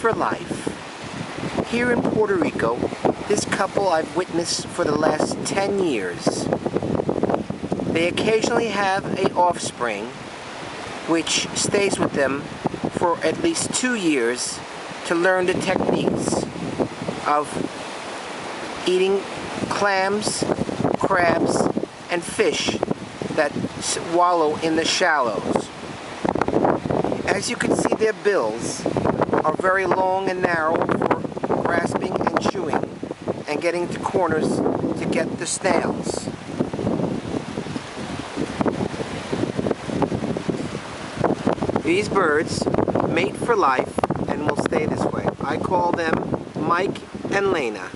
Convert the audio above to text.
for life. Here in Puerto Rico, this couple I've witnessed for the last 10 years. They occasionally have an offspring which stays with them for at least 2 years to learn the techniques of eating clams, crabs, and fish that wallow in the shallows. As you can see, their bills are very long and narrow for grasping and chewing and getting to corners to get the snails. These birds mate for life and will stay this way. I call them Mike and Lena.